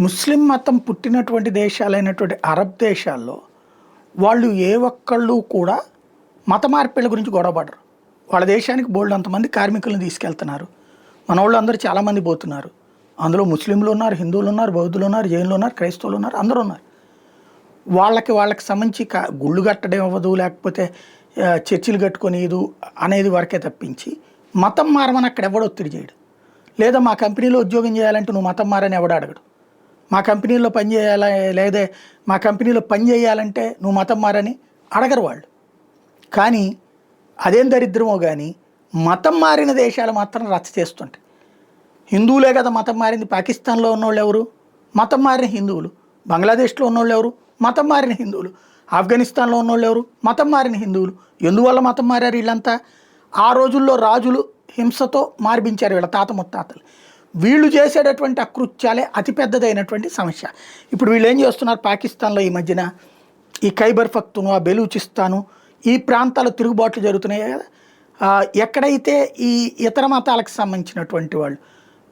ముస్లిం మతం పుట్టినటువంటి దేశాలైనటువంటి అరబ్ దేశాల్లో వాళ్ళు ఏ ఒక్కళ్ళు కూడా మత మార్పిళ్ళ గురించి గొడవపడరు. వాళ్ళ దేశానికి బోల్డ్ అంతమంది కార్మికులను తీసుకెళ్తున్నారు. మన వాళ్ళు అందరూ చాలామంది పోతున్నారు. అందులో ముస్లింలు ఉన్నారు, హిందువులు ఉన్నారు, బౌద్ధులు ఉన్నారు, జైనులు ఉన్నారు, క్రైస్తవులు ఉన్నారు, అందరూ ఉన్నారు. వాళ్ళకి సంబంధించి గుళ్ళు కట్టడం అవ్వదు, లేకపోతే చర్చిలు కట్టుకొని ఇది అనేది వరకే తప్పించి మతం మారమని అక్కడ ఎవడు ఒత్తిడి చేయడు. లేదా మా కంపెనీలో ఉద్యోగం చేయాలంటే నువ్వు మతం మారని ఎవడు అడగడు. మా కంపెనీలో పని చేయాలా లేదా మా కంపెనీలో పని చేయాలంటే నువ్వు మతం మారని అడగరు వాళ్ళు. కానీ అదేం దరిద్రమో కానీ మతం మారిన దేశాలు మాత్రం రచ్చ చేస్తుంటాయి. హిందువులే కదా మతం మారింది. పాకిస్తాన్లో ఉన్నోళ్ళు ఎవరు? మతం మారిన హిందువులు. బంగ్లాదేశ్లో ఉన్నోళ్ళు ఎవరు? మతం మారిన హిందువులు. ఆఫ్ఘనిస్తాన్లో ఉన్నోళ్ళు ఎవరు? మతం మారిన హిందువులు. ఎందువల్ల మతం మారారు వీళ్ళంతా? ఆ రోజుల్లో రాజులు హింసతో మార్పించారు వీళ్ళ తాత ముత్తాతలు. వీళ్ళు చేసేటటువంటి అకృత్యాలే అతిపెద్దదైనటువంటి సమస్య. ఇప్పుడు వీళ్ళు ఏం చేస్తున్నారు? పాకిస్తాన్లో ఈ మధ్యన ఈ ఖైబర్ పఖ్తూన్ఖ్వా, బెలూచిస్తాను ఈ ప్రాంతాలు తిరుగుబాట్లు జరుగుతున్నాయి కదా. ఎక్కడైతే ఈ ఇతర మతాలకు సంబంధించినటువంటి వాళ్ళు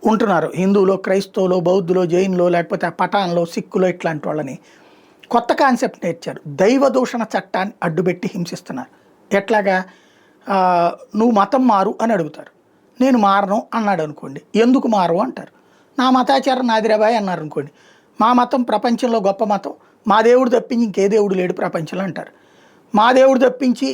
ఉంటున్నారు, హిందువులు, క్రైస్తవులు, బౌద్ధులు, జైన్లు, లేకపోతే పఠాన్లో, సిక్కులు, ఇట్లాంటి వాళ్ళని కొత్త కాన్సెప్ట్ నేర్చారు. దైవ దూషణ చట్టాన్ని అడ్డుపెట్టి హింసిస్తున్నారు. ఎట్లాగా? నువ్వు మతం మారు అని అడుగుతారు. నేను మారను అన్నాడు అనుకోండి, ఎందుకు మారు అంటారు. నా మతాచారం నాదిరాబాయ్ అన్నారు అనుకోండి, మా మతం ప్రపంచంలో గొప్ప మతం, మా దేవుడు తప్పించి ఇంకే దేవుడు లేడు ప్రపంచంలో అంటారు. మా దేవుడు తప్పించి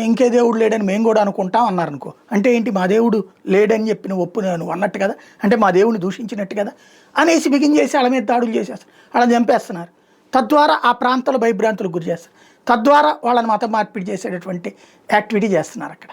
ఇంకే దేవుడు లేడని మేము కూడా అనుకుంటాం అన్నారు అనుకో. అంటే ఏంటి? మా దేవుడు లేడని చెప్పి నువ్వు నువ్వు అన్నట్టు కదా, అంటే మా దేవుడిని దూషించినట్టు కదా అనేసి బిగించేసి వాళ్ళ మీద దాడులు చేసేస్తారు, వాళ్ళని చంపేస్తున్నారు. తద్వారా ఆ ప్రాంతాల భయభ్రాంతులకు గురి చేస్తారు. తద్వారా వాళ్ళని మతం మార్పిడి చేసేటటువంటి యాక్టివిటీ చేస్తున్నారు అక్కడ.